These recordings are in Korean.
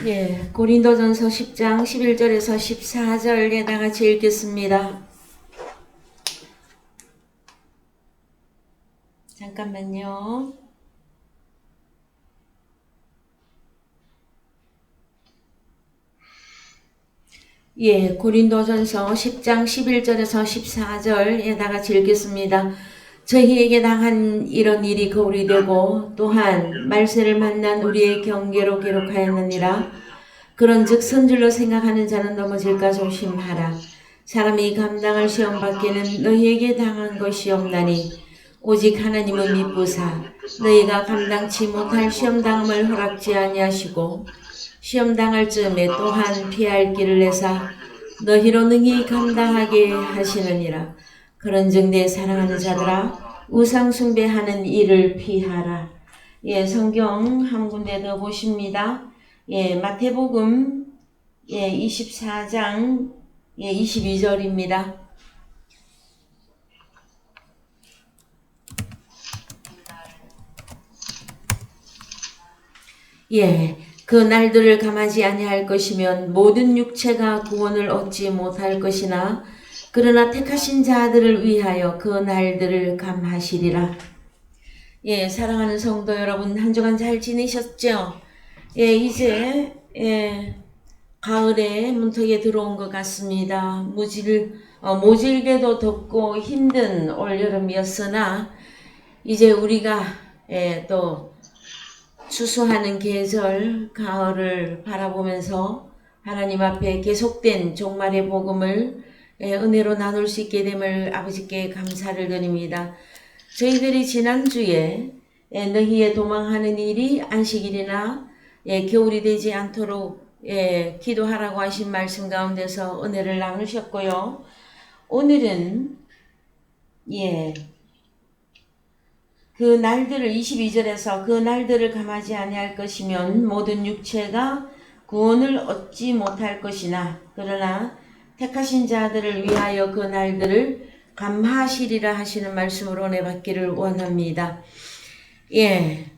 예, 고린도전서 10장 11절에서 14절에 다 같이 읽겠습니다. 잠깐만요. 예, 고린도전서 10장 11절에서 14절에 다 같이 읽겠습니다. 저희에게 당한 이런 일이 거울이 되고 또한 말세를 만난 우리의 경계로 기록하였느니라. 그런즉 선줄로 생각하는 자는 넘어질까 조심하라. 사람이 감당할 시험 밖에는 너희에게 당한 것이 없나니 오직 하나님은 미쁘사 너희가 감당치 못할 시험당함을 허락지 아니하시고 시험당할 즈음에 또한 피할 길을 내사 너희로 능히 감당하게 하시느니라. 그런즉 내 사랑하는 자들아 우상 숭배하는 일을 피하라. 예, 성경 한 군데 더 보십니다. 예, 마태복음 24장 22절입니다. 예, 그 날들을 감하지 아니할 것이면 모든 육체가 구원을 얻지 못할 것이나 그러나 택하신 자들을 위하여 그 날들을 감하시리라. 예, 사랑하는 성도 여러분, 한 주간 잘 지내셨죠? 예, 이제 가을에 문턱에 들어온 것 같습니다. 모질게도 덥고 힘든 올여름이었으나 이제 우리가 또 추수하는 계절 가을을 바라보면서 하나님 앞에 계속된 종말의 복음을 은혜로 나눌 수 있게 됨을 아버지께 감사를 드립니다. 저희들이 지난주에 너희의 도망하는 일이 안식일이나 겨울이 되지 않도록 기도하라고 하신 말씀 가운데서 은혜를 나누셨고요. 오늘은 그 날들을 22절에서 그 날들을 감하지 아니할 것이면 모든 육체가 구원을 얻지 못할 것이나 그러나 택하신 자들을 위하여 그 날들을 감하시리라 하시는 말씀으로 은혜 받기를 원합니다. 예.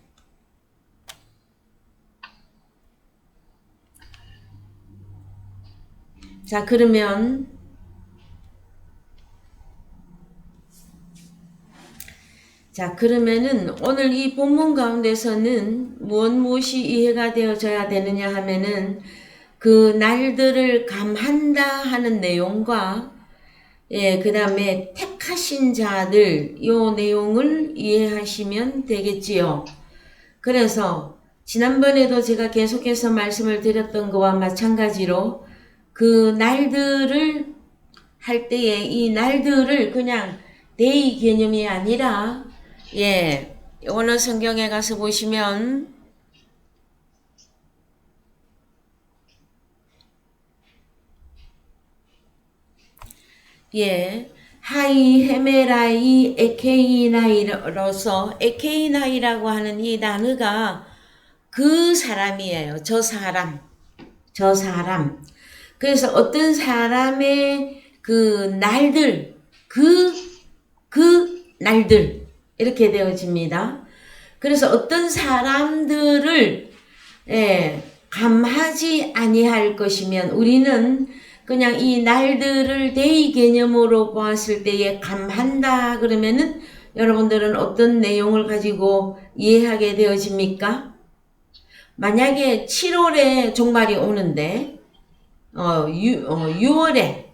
자, 그러면은 오늘 이 본문 가운데서는 무엇이 이해가 되어져야 되느냐 하면은 그 날들을 감한다 하는 내용과 그 다음에 택하신 자들 요 내용을 이해하시면 되겠지요. 그래서 지난번에도 제가 계속해서 말씀을 드렸던 것과 마찬가지로 그 날들을 할 때에 이 날들을 그냥 데이 개념이 아니라 원어 성경에 가서 보시면 하이 헤메라이 에케이나이로서 에케이나이라고 하는 이 단어가 그 사람이에요. 저 사람. 그래서 어떤 사람의 그 날들, 그 날들 이렇게 되어집니다. 그래서 어떤 사람들을 감하지 아니할 것이면 우리는 그냥 이 날들을 대의 개념으로 보았을 때에 감한다 그러면은 여러분들은 어떤 내용을 가지고 이해하게 되어집니까? 만약에 7월에 종말이 오는데 6월에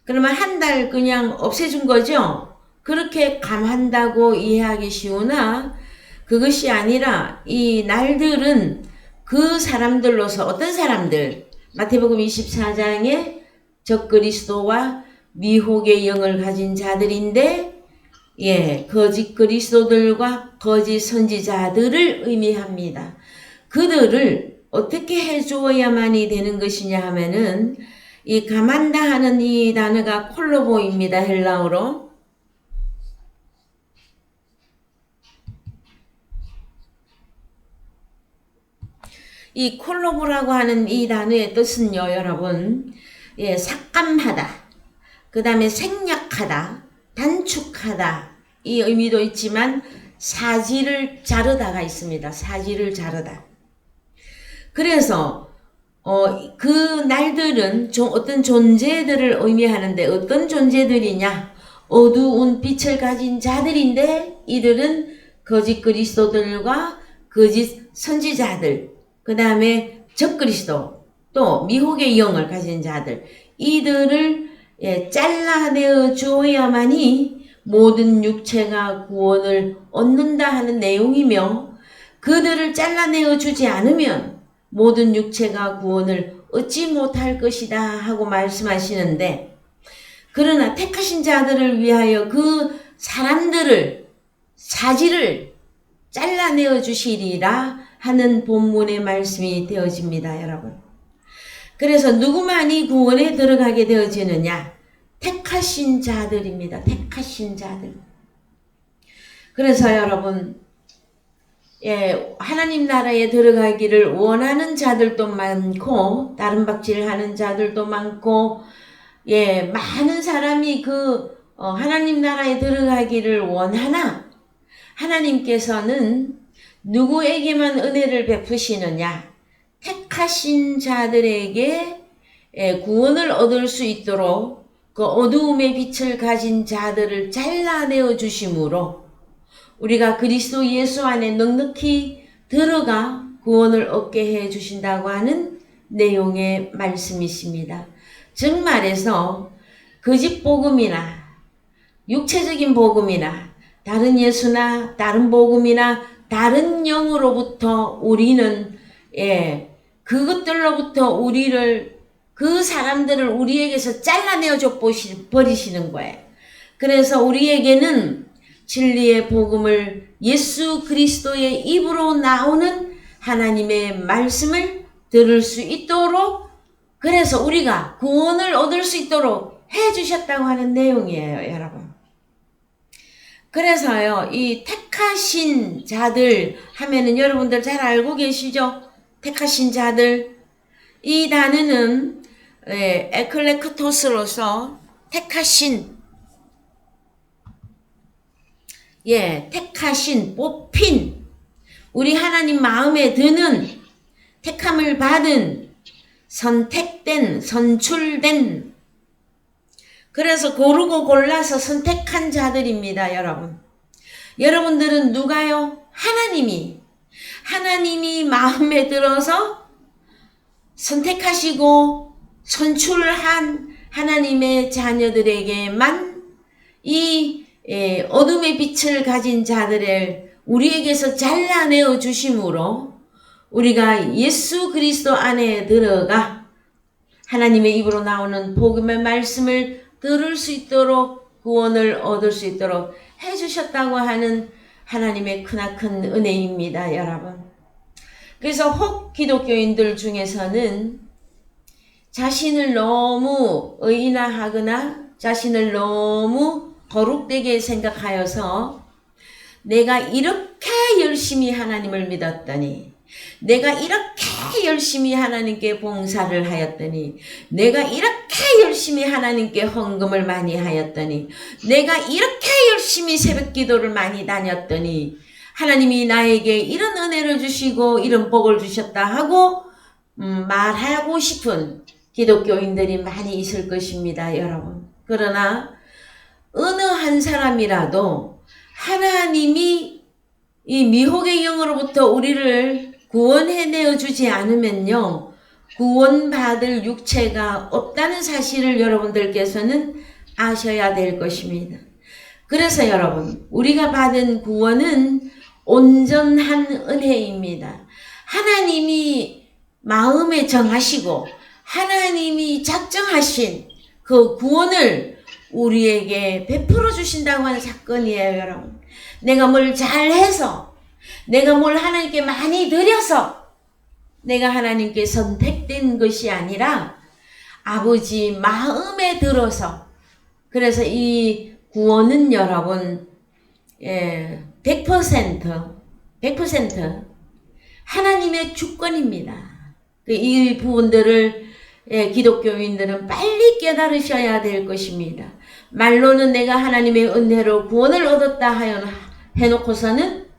그러면 한 달 그냥 없애준 거죠? 그렇게 감한다고 이해하기 쉬우나 그것이 아니라 이 날들은 그 사람들로서 어떤 사람들 마태복음 24장에 적그리스도와 미혹의 영을 가진 자들인데 거짓 그리스도들과 거짓 선지자들을 의미합니다. 그들을 어떻게 해주어야만이 되는 것이냐 하면은 이 감한다 하는 이 단어가 콜로보입니다. 헬라어로. 이 콜로보라고 하는 이 단어의 뜻은요, 여러분, 삭감하다, 그 다음에 생략하다, 단축하다, 이 의미도 있지만 사지를 자르다가 있습니다. 사지를 자르다. 그래서 그 날들은 어떤 존재들을 의미하는데 어떤 존재들이냐? 어두운 빛을 가진 자들인데 이들은 거짓 그리스도들과 거짓 선지자들, 그 다음에 적그리스도, 또 미혹의 영을 가진 자들, 이들을 잘라내어 주어야만이 모든 육체가 구원을 얻는다 하는 내용이며, 그들을 잘라내어 주지 않으면 모든 육체가 구원을 얻지 못할 것이다 하고 말씀하시는데, 그러나 택하신 자들을 위하여 그 사람들을, 사지를 잘라내어 주시리라 하는 본문의 말씀이 되어집니다, 여러분. 그래서 누구만이 구원에 들어가게 되어지느냐? 택하신 자들입니다. 택하신 자들. 그래서 여러분, 하나님 나라에 들어가기를 원하는 자들도 많고, 다른 박질하는 자들도 많고, 많은 사람이 하나님 나라에 들어가기를 원하나, 하나님께서는 누구에게만 은혜를 베푸시느냐? 택하신 자들에게 구원을 얻을 수 있도록 그 어두움의 빛을 가진 자들을 잘라내어 주심으로 우리가 그리스도 예수 안에 넉넉히 들어가 구원을 얻게 해 주신다고 하는 내용의 말씀이십니다. 즉 말해서 거짓 복음이나 육체적인 복음이나 다른 예수나 다른 복음이나 다른 영으로부터 우리는 그것들로부터 그 사람들을 우리에게서 잘라내어 줘 버리시는 거예요. 그래서 우리에게는 진리의 복음을 예수 그리스도의 입으로 나오는 하나님의 말씀을 들을 수 있도록, 그래서 우리가 구원을 얻을 수 있도록 해 주셨다고 하는 내용이에요, 여러분. 그래서요, 이 택하신 자들 하면은 여러분들 잘 알고 계시죠? 택하신 자들. 이 단어는 에클레크토스로서 택하신, 택하신, 뽑힌, 우리 하나님 마음에 드는, 택함을 받은, 선택된, 선출된, 그래서 고르고 골라서 선택한 자들입니다, 여러분. 여러분들은 누가요? 하나님이 마음에 들어서 선택하시고 선출한 하나님의 자녀들에게만 이 어둠의 빛을 가진 자들을 우리에게서 잘라내어 주심으로 우리가 예수 그리스도 안에 들어가 하나님의 입으로 나오는 복음의 말씀을 들을 수 있도록 구원을 얻을 수 있도록 해주셨다고 하는 하나님의 크나큰 은혜입니다, 여러분. 그래서 혹 기독교인들 중에서는 자신을 너무 의인화하거나 자신을 너무 거룩되게 생각하여서 내가 이렇게 열심히 하나님을 믿었더니, 내가 이렇게 열심히 하나님께 봉사를 하였더니, 내가 이렇게 열심히 하나님께 헌금을 많이 하였더니, 내가 이렇게 열심히 새벽 기도를 많이 다녔더니 하나님이 나에게 이런 은혜를 주시고 이런 복을 주셨다 하고 말하고 싶은 기독교인들이 많이 있을 것입니다, 여러분. 그러나 어느 한 사람이라도 하나님이 이 미혹의 영으로부터 우리를 구원해내어 주지 않으면요, 구원받을 육체가 없다는 사실을 여러분들께서는 아셔야 될 것입니다. 그래서 여러분, 우리가 받은 구원은 온전한 은혜입니다. 하나님이 마음에 정하시고 하나님이 작정하신 그 구원을 우리에게 베풀어 주신다고 하는 사건이에요, 여러분. 내가 뭘 잘해서, 내가 뭘 하나님께 많이 드려서 내가 하나님께 선택된 것이 아니라 아버지 마음에 들어서, 그래서 이 구원은 여러분 100% 하나님의 주권입니다. 이 부분들을 기독교인들은 빨리 깨달으셔야 될 것입니다. 말로는 내가 하나님의 은혜로 구원을 얻었다 해놓고서는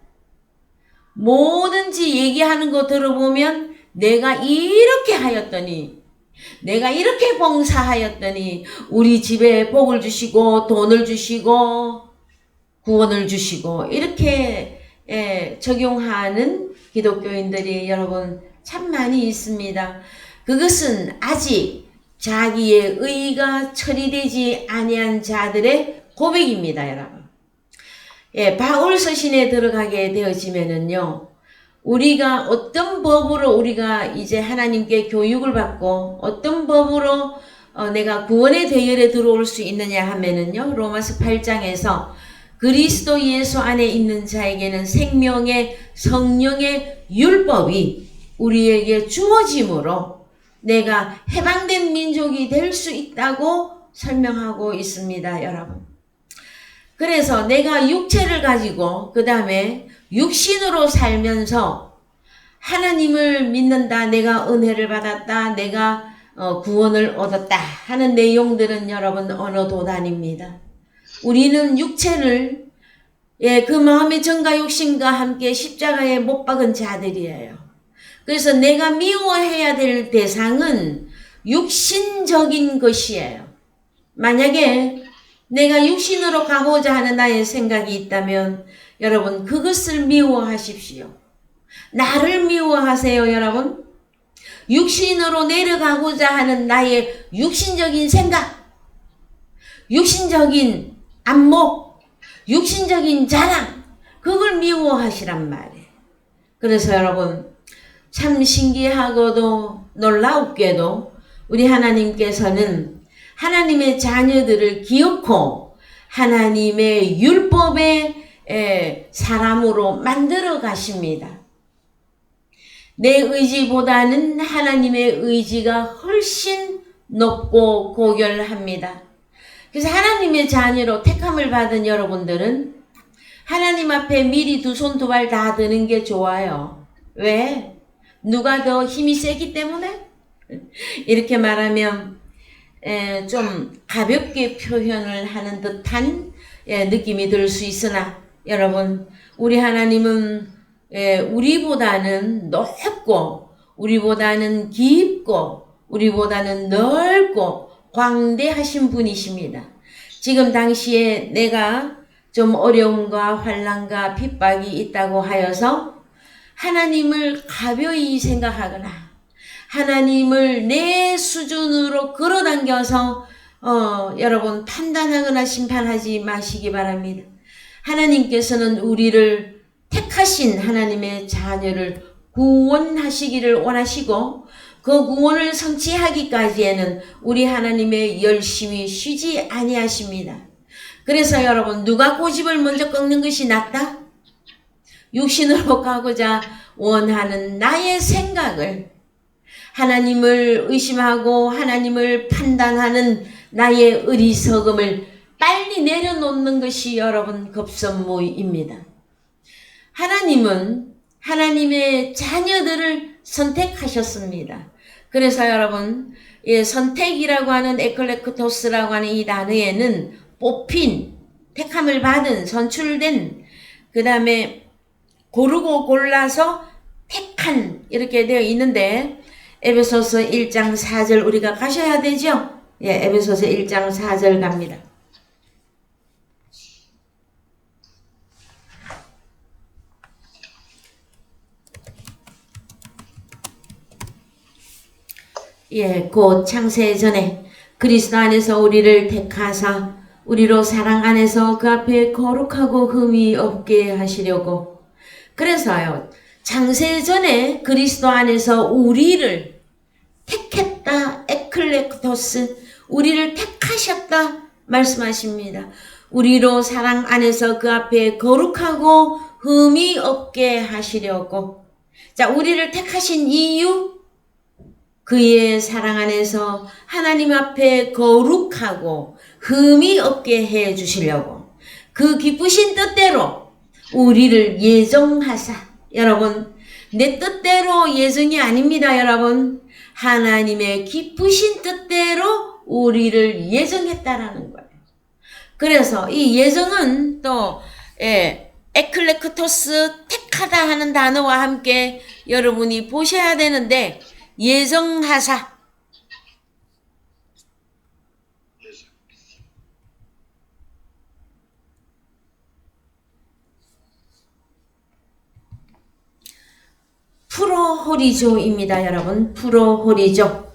뭐든지 얘기하는 거 들어보면 내가 이렇게 하였더니, 내가 이렇게 봉사하였더니 우리 집에 복을 주시고 돈을 주시고 구원을 주시고 이렇게 적용하는 기독교인들이 여러분 참 많이 있습니다. 그것은 아직 자기의 의가 처리되지 아니한 자들의 고백입니다, 여러분. 바울 서신에 들어가게 되어지면은요, 우리가 어떤 법으로 우리가 이제 하나님께 교육을 받고 어떤 법으로 내가 구원의 대열에 들어올 수 있느냐 하면은요, 로마서 8장에서 그리스도 예수 안에 있는 자에게는 생명의 성령의 율법이 우리에게 주어짐으로 내가 해방된 민족이 될 수 있다고 설명하고 있습니다, 여러분. 그래서 내가 육체를 가지고 그 다음에 육신으로 살면서 하나님을 믿는다, 내가 은혜를 받았다, 내가 구원을 얻었다 하는 내용들은 여러분 어느 도단입니다. 우리는 육체를 그 마음의 정과 욕심과 함께 십자가에 못 박은 자들이에요. 그래서 내가 미워해야 될 대상은 육신적인 것이에요. 만약에 내가 육신으로 가고자 하는 나의 생각이 있다면 여러분 그것을 미워하십시오. 나를 미워하세요, 여러분. 육신으로 내려가고자 하는 나의 육신적인 생각, 육신적인 안목, 육신적인 자랑, 그걸 미워하시란 말이에요. 그래서 여러분 참 신기하고도 놀라웁게도 우리 하나님께서는 하나님의 자녀들을 기어코 하나님의 율법의 사람으로 만들어 가십니다. 내 의지보다는 하나님의 의지가 훨씬 높고 고결합니다. 그래서 하나님의 자녀로 택함을 받은 여러분들은 하나님 앞에 미리 두 손 두 발 다 드는 게 좋아요. 왜? 누가 더 힘이 세기 때문에? 이렇게 말하면 좀 가볍게 표현을 하는 듯한 느낌이 들 수 있으나 여러분, 우리 하나님은 우리보다는 높고 우리보다는 깊고 우리보다는 넓고 광대하신 분이십니다. 지금 당시에 내가 좀 어려움과 환난과 핍박이 있다고 하여서 하나님을 가벼이 생각하거나 하나님을 내 수준으로 끌어당겨서 여러분 판단하거나 심판하지 마시기 바랍니다. 하나님께서는 우리를 택하신 하나님의 자녀를 구원하시기를 원하시고 그 구원을 성취하기까지에는 우리 하나님의 열심히 쉬지 아니하십니다. 그래서 여러분 누가 고집을 먼저 꺾는 것이 낫다? 육신으로 가고자 원하는 나의 생각을 하나님을 의심하고 하나님을 판단하는 나의 어리석음을 빨리 내려놓는 것이 여러분 급선무입니다. 하나님은 하나님의 자녀들을 선택하셨습니다. 그래서 여러분 선택이라고 하는 에클레크토스라고 하는 이 단어에는 뽑힌, 택함을 받은, 선출된, 그 다음에 고르고 골라서 택한 이렇게 되어 있는데 에베소서 1장 4절 우리가 가셔야 되죠? 에베소서 1장 4절 갑니다. 곧 창세 전에 그리스도 안에서 우리를 택하사 우리로 사랑 안에서 그 앞에 거룩하고 흠이 없게 하시려고. 그래서요, 창세 전에 그리스도 안에서 우리를 택했다, 에클레크토스, 우리를 택하셨다 말씀하십니다. 우리로 사랑 안에서 그 앞에 거룩하고 흠이 없게 하시려고. 자, 우리를 택하신 이유, 그의 사랑 안에서 하나님 앞에 거룩하고 흠이 없게 해 주시려고 그 기쁘신 뜻대로 우리를 예정하사. 여러분, 내 뜻대로 예정이 아닙니다, 여러분. 하나님의 기쁘신 뜻대로 우리를 예정했다라는 거예요. 그래서 이 예정은 또 에클레크토스 택하다 하는 단어와 함께 여러분이 보셔야 되는데, 예정하사, 프로호리조입니다. 여러분, 프로호리조.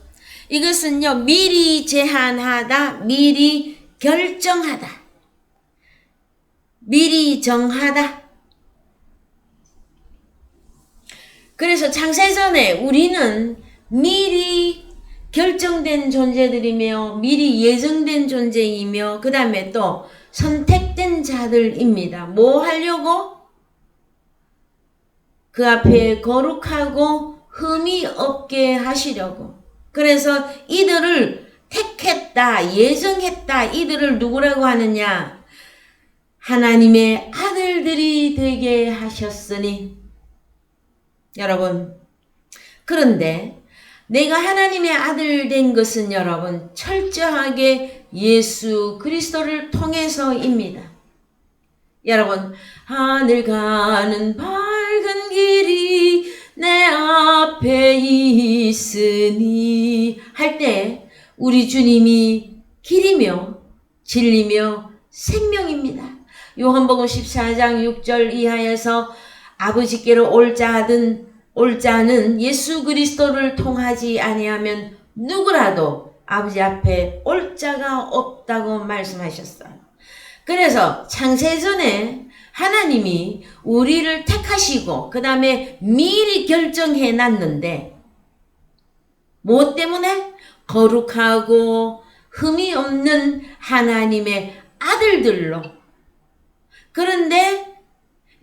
이것은요, 미리 제한하다, 미리 결정하다, 미리 정하다. 그래서 창세전에 우리는 미리 결정된 존재들이며 미리 예정된 존재이며 그 다음에 또 선택된 자들입니다. 뭐 하려고? 그 앞에 거룩하고 흠이 없게 하시려고. 그래서 이들을 택했다, 예정했다. 이들을 누구라고 하느냐? 하나님의 아들들이 되게 하셨으니. 여러분, 그런데 내가 하나님의 아들 된 것은 여러분 철저하게 예수 그리스도를 통해서입니다. 여러분, 하늘 가는 밝은 길이 내 앞에 있으니 할 때 우리 주님이 길이며 진리며 생명입니다. 요한복음 14장 6절 이하에서 아버지께로 올 자는 예수 그리스도를 통하지 아니하면 누구라도 아버지 앞에 올 자가 없다고 말씀하셨어요. 그래서 창세전에 하나님이 우리를 택하시고 그 다음에 미리 결정해 놨는데 무엇 때문에? 거룩하고 흠이 없는 하나님의 아들들로. 그런데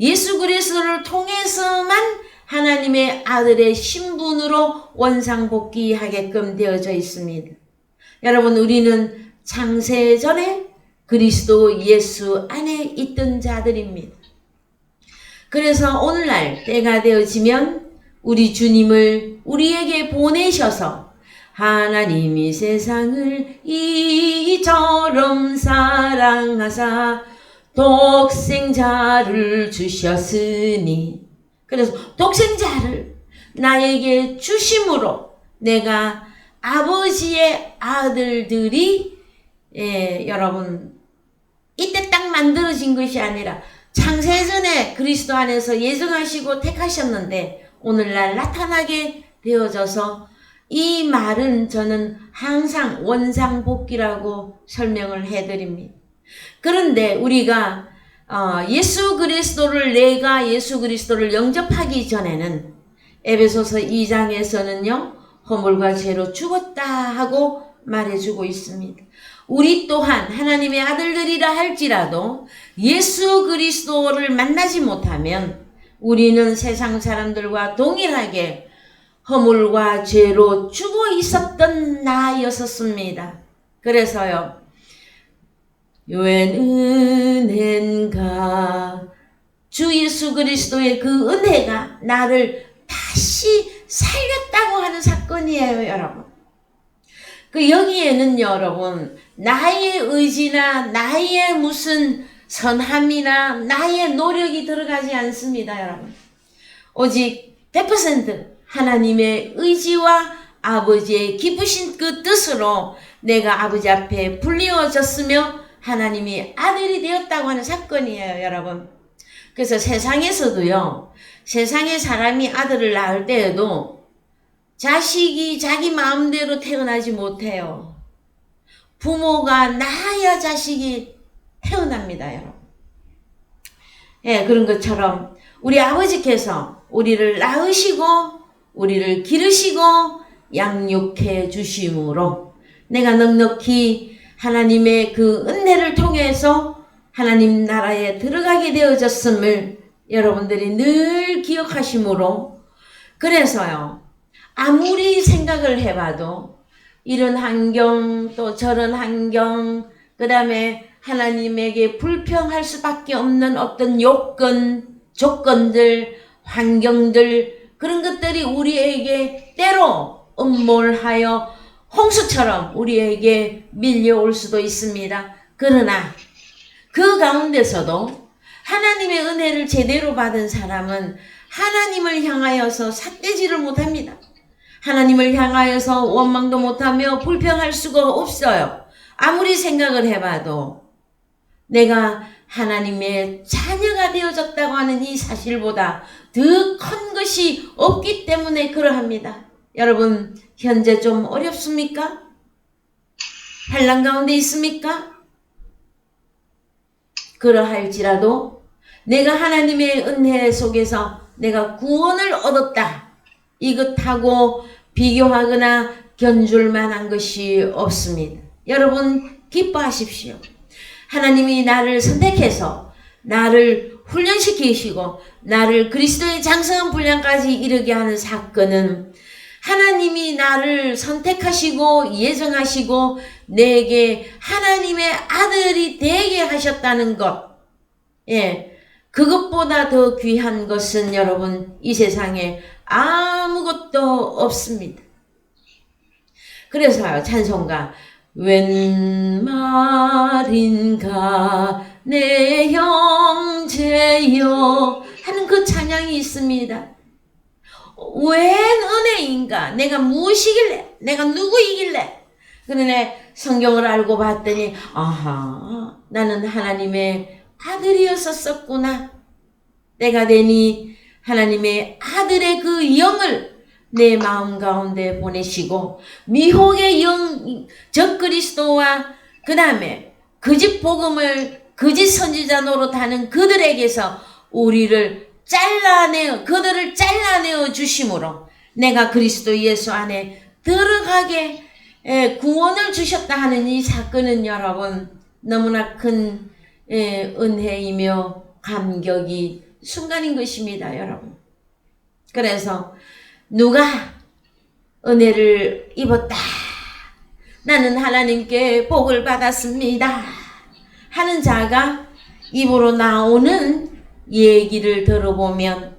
예수 그리스도를 통해서만 하나님의 아들의 신분으로 원상복귀하게끔 되어져 있습니다. 여러분, 우리는 창세전에 그리스도 예수 안에 있던 자들입니다. 그래서 오늘날 때가 되어지면 우리 주님을 우리에게 보내셔서 하나님이 세상을 이처럼 사랑하사 독생자를 주셨으니. 그래서 독생자를 나에게 주심으로 내가 아버지의 아들들이 여러분 이때 딱 만들어진 것이 아니라 창세전에 그리스도 안에서 예정하시고 택하셨는데 오늘날 나타나게 되어져서 이 말은 저는 항상 원상복귀라고 설명을 해드립니다. 그런데 우리가 예수 그리스도를 영접하기 전에는 에베소서 2장에서는요 허물과 죄로 죽었다 하고 말해주고 있습니다. 우리 또한 하나님의 아들들이라 할지라도 예수 그리스도를 만나지 못하면 우리는 세상 사람들과 동일하게 허물과 죄로 죽어 있었던 나였었습니다. 그래서요 웬 은혜인가, 주 예수 그리스도의 그 은혜가 나를 다시 살렸다고 하는 사건이에요, 여러분. 그 여기에는 여러분 나의 의지나 나의 무슨 선함이나 나의 노력이 들어가지 않습니다, 여러분. 오직 100% 하나님의 의지와 아버지의 기쁘신 그 뜻으로 내가 아버지 앞에 불리워졌으며 하나님이 아들이 되었다고 하는 사건이에요, 여러분. 그래서 세상에서도요, 세상에 사람이 아들을 낳을 때에도 자식이 자기 마음대로 태어나지 못해요. 부모가 낳아야 자식이 태어납니다, 여러분. 예, 그런 것처럼 우리 아버지께서 우리를 낳으시고 우리를 기르시고 양육해 주심으로 내가 넉넉히 하나님의 그 은혜를 통해서 하나님 나라에 들어가게 되어졌음을 여러분들이 늘 기억하심으로, 그래서요 아무리 생각을 해봐도 이런 환경 또 저런 환경 그 다음에 하나님에게 불평할 수밖에 없는 어떤 요건, 조건들, 환경들, 그런 것들이 우리에게 때로 음몰하여 홍수처럼 우리에게 밀려올 수도 있습니다. 그러나 그 가운데서도 하나님의 은혜를 제대로 받은 사람은 하나님을 향하여서 삿대질을 못합니다. 하나님을 향하여서 원망도 못하며 불평할 수가 없어요. 아무리 생각을 해봐도 내가 하나님의 자녀가 되어졌다고 하는 이 사실보다 더 큰 것이 없기 때문에 그러합니다. 여러분, 현재 좀 어렵습니까? 환난 가운데 있습니까? 그러할지라도 내가 하나님의 은혜 속에서 내가 구원을 얻었다. 이것하고 비교하거나 견줄 만한 것이 없습니다. 여러분, 기뻐하십시오. 하나님이 나를 선택해서 나를 훈련시키시고 나를 그리스도의 장성한 분량까지 이르게 하는 사건은 하나님이 나를 선택하시고 예정하시고 내게 하나님의 아들이 되게 하셨다는 것. 예. 그것보다 더 귀한 것은 여러분 이 세상에 아무것도 없습니다. 그래서요, 찬송가 웬 말인가 내 형제여 하는 그 찬양이 있습니다. 웬 은혜인가? 내가 무엇이길래? 내가 누구이길래? 그러네 성경을 알고 봤더니 아하, 나는 하나님의 아들이었었구나. 때가 되니 하나님의 아들의 그 영을 내 마음 가운데 보내시고 미혹의 영 적그리스도와 그 다음에 거짓 복음을 거짓 선지자 노릇하는 그들에게서 우리를 그들을 잘라내어 주심으로 내가 그리스도 예수 안에 들어가게 구원을 주셨다 하는 이 사건은 여러분 너무나 큰 은혜이며 감격이 순간인 것입니다, 여러분. 그래서 누가 은혜를 입었다. 나는 하나님께 복을 받았습니다. 하는 자가 입으로 나오는 얘기를 들어보면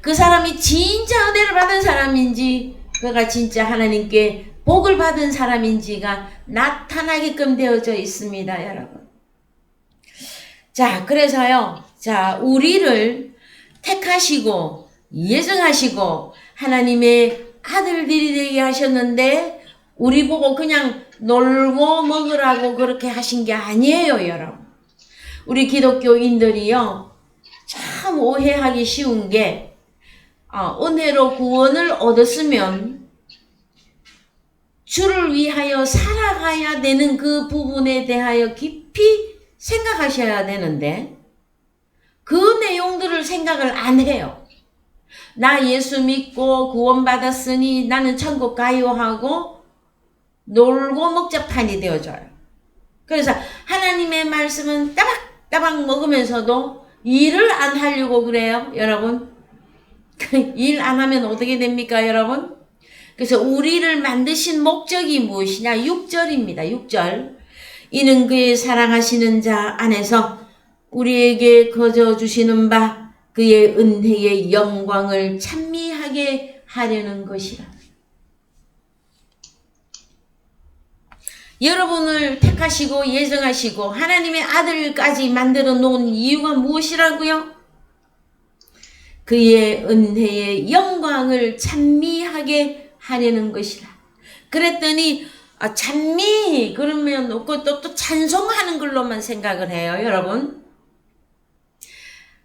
그 사람이 진짜 은혜를 받은 사람인지 그가 진짜 하나님께 복을 받은 사람인지가 나타나게끔 되어져 있습니다, 여러분. 자, 그래서요. 자, 우리를 택하시고 예정하시고 하나님의 아들들이 되게 하셨는데 우리 보고 그냥 놀고 먹으라고 그렇게 하신 게 아니에요, 여러분. 우리 기독교인들이요. 참 오해하기 쉬운 게 은혜로 구원을 얻었으면 주를 위하여 살아가야 되는 그 부분에 대하여 깊이 생각하셔야 되는데 그 내용들을 생각을 안 해요. 나 예수 믿고 구원받았으니 나는 천국 가요 하고 놀고 먹자판이 되어져요. 그래서 하나님의 말씀은 따박따박 먹으면서도 일을 안 하려고 그래요, 여러분. 일 안 하면 어떻게 됩니까, 여러분? 그래서 우리를 만드신 목적이 무엇이냐? 6절입니다. 6절. 이는 그의 사랑하시는 자 안에서 우리에게 거저 주시는 바 그의 은혜의 영광을 찬미하게 하려는 것이라. 여러분을 택하시고 예정하시고 하나님의 아들까지 만들어 놓은 이유가 무엇이라고요? 그의 은혜의 영광을 찬미하게 하려는 것이라. 그랬더니 찬미 그러면 또 찬송하는 걸로만 생각을 해요, 여러분.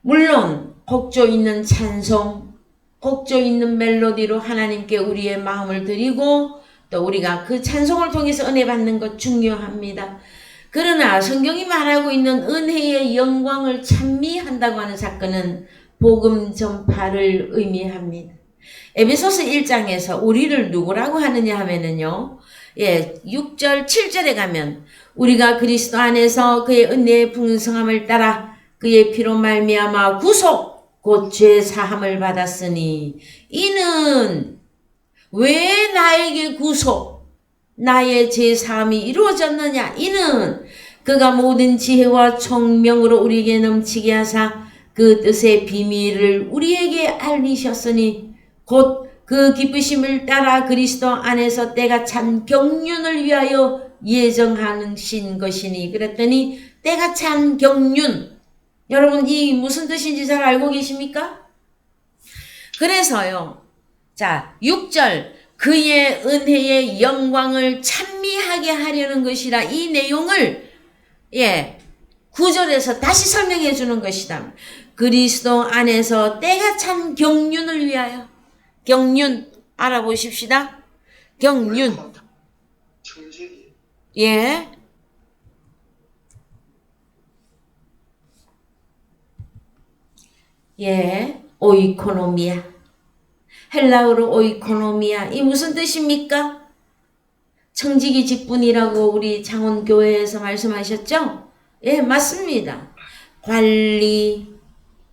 물론 곡조 있는 찬송, 곡조 있는 멜로디로 하나님께 우리의 마음을 드리고 또 우리가 그 찬송을 통해서 은혜 받는 것 중요합니다. 그러나 성경이 말하고 있는 은혜의 영광을 찬미한다고 하는 사건은 복음 전파를 의미합니다. 에베소서 1장에서 우리를 누구라고 하느냐 하면은요. 6절 7절에 가면 우리가 그리스도 안에서 그의 은혜의 풍성함을 따라 그의 피로 말미암아 구속 곧 죄 사함을 받았으니 이는 왜 나에게 구속 나의 죄 사함이 이루어졌느냐? 이는 그가 모든 지혜와 총명으로 우리에게 넘치게 하사 그 뜻의 비밀을 우리에게 알리셨으니 곧 그 기쁘심을 따라 그리스도 안에서 때가 찬 경륜을 위하여 예정하신 것이니. 그랬더니 때가 찬 경륜, 여러분 이 무슨 뜻인지 잘 알고 계십니까? 그래서요. 자, 6절 그의 은혜의 영광을 찬미하게 하려는 것이라 이 내용을 9절에서 다시 설명해 주는 것이다. 그리스도 안에서 때가 찬 경륜을 위하여. 경륜 알아보십시다. 경륜. 예. 오이코노미아. 헬라어로 오이코노미아. 이 무슨 뜻입니까? 청지기 직분이라고 우리 장원교회에서 말씀하셨죠? 예, 맞습니다. 관리,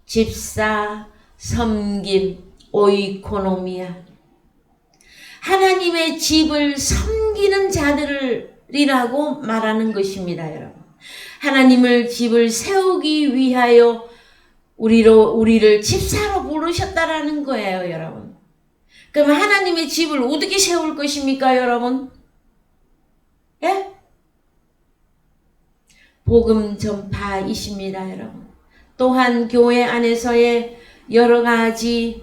집사, 섬김, 오이코노미아. 하나님의 집을 섬기는 자들이라고 말하는 것입니다, 여러분. 하나님을 집을 세우기 위하여 우리를 집사로 부르셨다라는 거예요, 여러분. 그럼 하나님의 집을 어떻게 세울 것입니까, 여러분? 예? 복음 전파이십니다, 여러분. 또한 교회 안에서의 여러 가지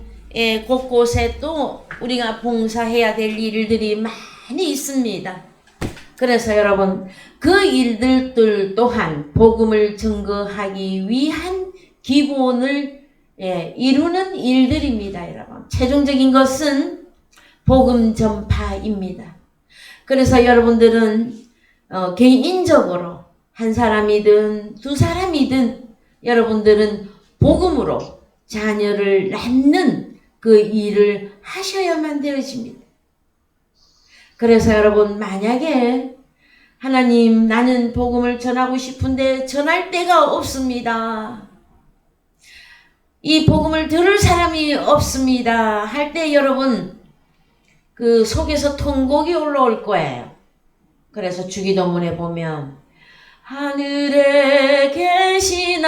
곳곳에 또 우리가 봉사해야 될 일들이 많이 있습니다. 그래서 여러분 그 일들 또한 복음을 증거하기 위한 기본을 이루는 일들입니다, 여러분. 최종적인 것은 복음 전파입니다. 그래서 여러분들은 개인적으로 한 사람이든 두 사람이든 여러분들은 복음으로 자녀를 낳는 그 일을 하셔야만 되어집니다. 그래서 여러분 만약에 하나님 나는 복음을 전하고 싶은데 전할 데가 없습니다. 이 복음을 들을 사람이 없습니다. 할 때 여러분 그 속에서 통곡이 올라올 거예요. 그래서 주기도문에 보면 하늘에 계신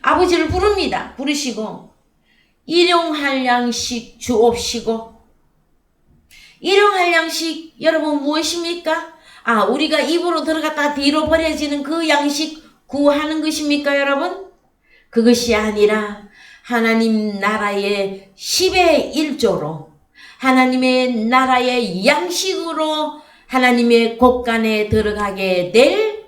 아버지를 부릅니다. 부르시고 일용할 양식 주옵시고. 일용할 양식 여러분 무엇입니까? 우리가 입으로 들어갔다 뒤로 버려지는 그 양식 구하는 것입니까, 여러분? 그것이 아니라 하나님 나라의 10의 1조로 하나님의 나라의 양식으로 하나님의 곳간에 들어가게 될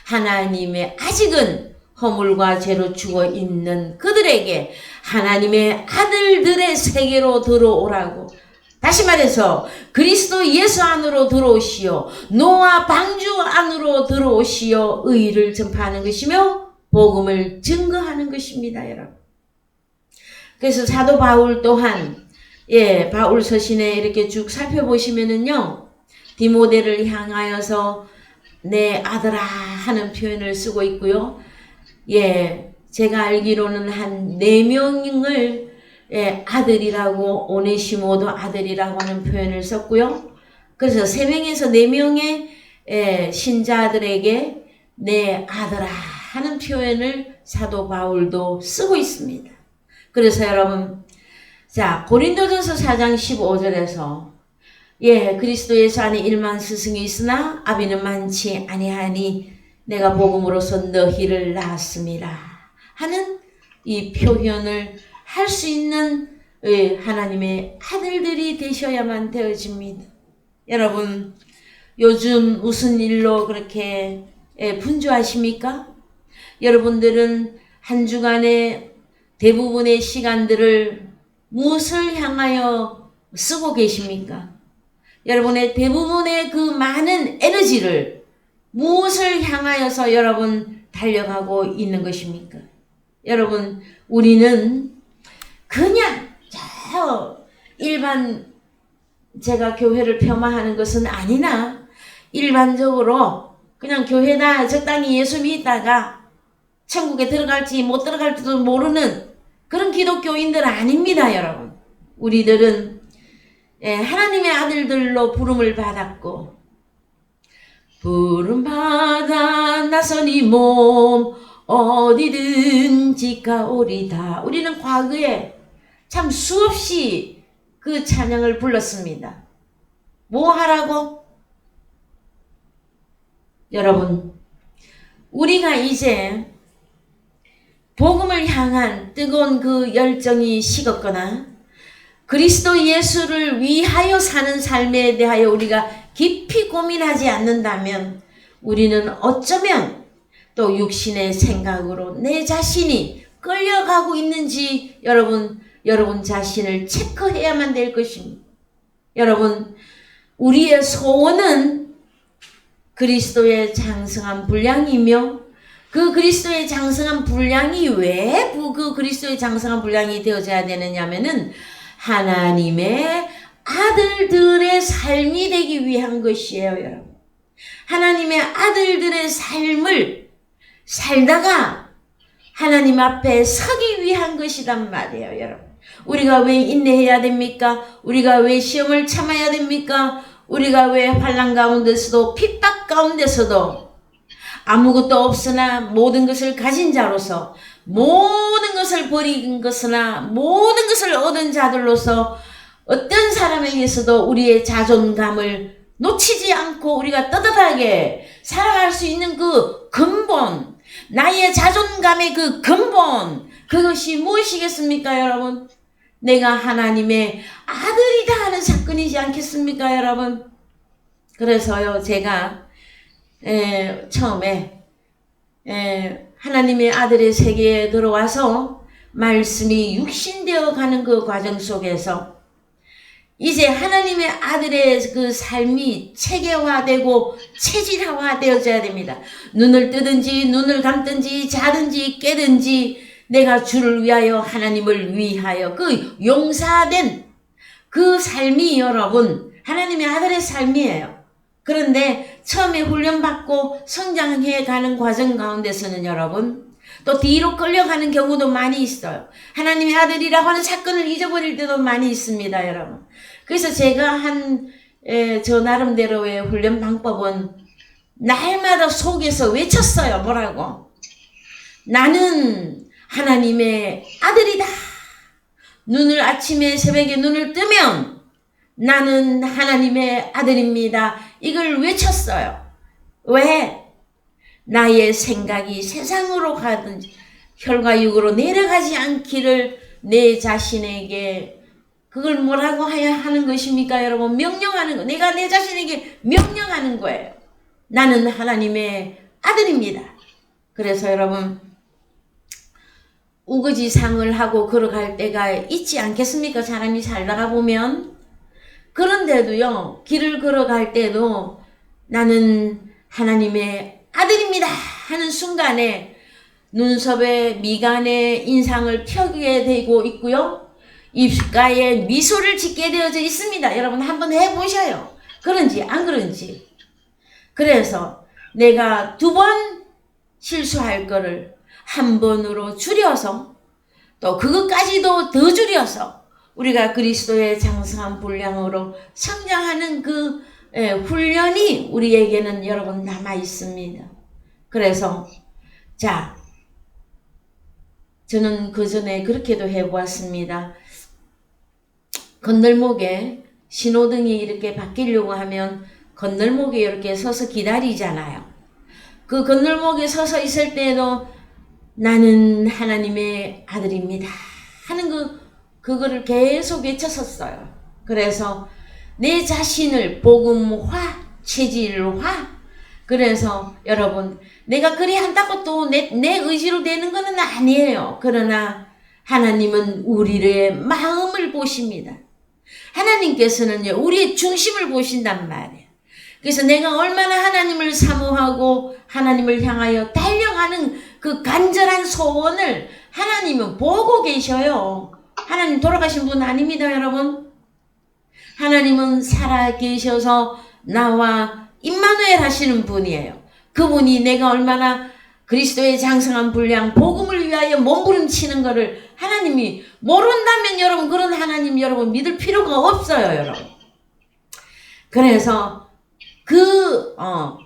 하나님의 아직은 허물과 죄로 죽어 있는 그들에게 하나님의 아들들의 세계로 들어오라고. 다시 말해서 그리스도 예수 안으로 들어오시어 노아 방주 안으로 들어오시어 의를 전파하는 것이며 복음을 증거하는 것입니다, 여러분. 그래서 사도 바울 또한 바울 서신에 이렇게 쭉 살펴보시면은요, 디모데를 향하여서 내 아들아 하는 표현을 쓰고 있고요. 제가 알기로는 한 4명을 아들이라고, 오네시모도 아들이라고 하는 표현을 썼고요. 그래서 3명에서 4명의 신자들에게 내 아들아 하는 표현을 사도 바울도 쓰고 있습니다. 그래서 여러분, 자, 고린도전서 4장 15절에서 그리스도 예수 안에 1만 스승이 있으나 아비는 많지 아니하니 내가 복음으로서 너희를 낳았습니다 하는 이 표현을 할 수 있는 하나님의 아들들이 되셔야만 되어집니다. 여러분, 요즘 무슨 일로 그렇게 분주하십니까? 여러분들은 한 주간의 대부분의 시간들을 무엇을 향하여 쓰고 계십니까? 여러분의 대부분의 그 많은 에너지를 무엇을 향하여서 여러분 달려가고 있는 것입니까? 여러분, 우리는 그냥 일반 제가 교회를 폄하하는 것은 아니나 일반적으로 그냥 교회나 적당히 예수 믿다가 천국에 들어갈지 못 들어갈지도 모르는 그런 기독교인들 아닙니다, 여러분. 우리들은 하나님의 아들들로 부름을 받았고, 부름받아 나선 이 몸 어디든지 가오리다. 우리는 과거에 참 수없이 그 찬양을 불렀습니다. 뭐 하라고? 여러분, 우리가 이제 복음을 향한 뜨거운 그 열정이 식었거나 그리스도 예수를 위하여 사는 삶에 대하여 우리가 깊이 고민하지 않는다면 우리는 어쩌면 또 육신의 생각으로 내 자신이 끌려가고 있는지 여러분 자신을 체크해야만 될 것입니다. 여러분, 우리의 소원은 그리스도의 장성한 분량이며 그 그리스도의 장성한 분량이 왜 그 그리스도의 장성한 분량이 되어져야 되느냐면은 하나님의 아들들의 삶이 되기 위한 것이에요, 여러분. 하나님의 아들들의 삶을 살다가 하나님 앞에 서기 위한 것이란 말이에요, 여러분. 우리가 왜 인내해야 됩니까? 우리가 왜 시험을 참아야 됩니까? 우리가 왜 환난 가운데서도 핍박 가운데서도 아무것도 없으나 모든 것을 가진 자로서 모든 것을 버린 것으나 모든 것을 얻은 자들로서 어떤 사람에게서도 우리의 자존감을 놓치지 않고 우리가 떳떳하게 살아갈 수 있는 그 근본, 나의 자존감의 그 근본, 그것이 무엇이겠습니까, 여러분? 내가 하나님의 아들이다 하는 사건이지 않겠습니까, 여러분? 그래서요, 제가 처음에 하나님의 아들의 세계에 들어와서 말씀이 육신되어 가는 그 과정 속에서 이제 하나님의 아들의 그 삶이 체계화되고 체질화되어져야 됩니다. 눈을 뜨든지 눈을 감든지 자든지 깨든지 내가 주를 위하여 하나님을 위하여 그 용사된 그 삶이 여러분 하나님의 아들의 삶이에요. 그런데 처음에 훈련받고 성장해 가는 과정 가운데서는 여러분 또 뒤로 끌려가는 경우도 많이 있어요. 하나님의 아들이라고 하는 사건을 잊어버릴 때도 많이 있습니다, 여러분. 그래서 제가 저 나름대로의 훈련 방법은 날마다 속에서 외쳤어요. 뭐라고? 나는 하나님의 아들이다. 아침에 새벽에 눈을 뜨면 나는 하나님의 아들입니다. 이걸 외쳤어요. 왜? 나의 생각이 세상으로 가든지 혈과육으로 내려가지 않기를 내 자신에게 그걸 뭐라고 하는 것입니까, 여러분? 명령하는 거. 내가 내 자신에게 명령하는 거예요. 나는 하나님의 아들입니다. 그래서 여러분 우거지상을 하고 걸어갈 때가 있지 않겠습니까? 사람이 살다가 보면. 그런데도요, 길을 걸어갈 때도 나는 하나님의 아들입니다 하는 순간에 눈썹에 미간에 인상을 펴게 되고 있고요. 입가에 미소를 짓게 되어져 있습니다. 여러분 한번 해보셔요. 그런지 안 그런지. 그래서 내가 2번 실수할 거를 한 번으로 줄여서 또 그것까지도 더 줄여서 우리가 그리스도의 장성한 분량으로 성장하는 그 훈련이 우리에게는 여러분 남아 있습니다. 그래서 자, 저는 그 전에 그렇게도 해보았습니다. 건널목에 신호등이 이렇게 바뀌려고 하면 건널목에 이렇게 서서 기다리잖아요. 그 건널목에 서서 있을 때에도 나는 하나님의 아들입니다 하는 그거를 계속 외쳤었어요. 그래서 내 자신을 복음화, 체질화. 그래서 여러분 내가 그리 한다고 또 내 의지로 되는 것은 아니에요. 그러나 하나님은 우리의 마음을 보십니다. 하나님께서는요 우리의 중심을 보신단 말이에요. 그래서 내가 얼마나 하나님을 사모하고 하나님을 향하여 달려가는 그 간절한 소원을 하나님은 보고 계셔요. 하나님 돌아가신 분 아닙니다, 여러분. 하나님은 살아 계셔서 나와 임마누엘 하시는 분이에요. 그분이 내가 얼마나 그리스도의 장성한 분량 복음을 위하여 몸부림치는 것을 하나님이 모른다면 여러분 그런 하나님 여러분 믿을 필요가 없어요, 여러분. 그래서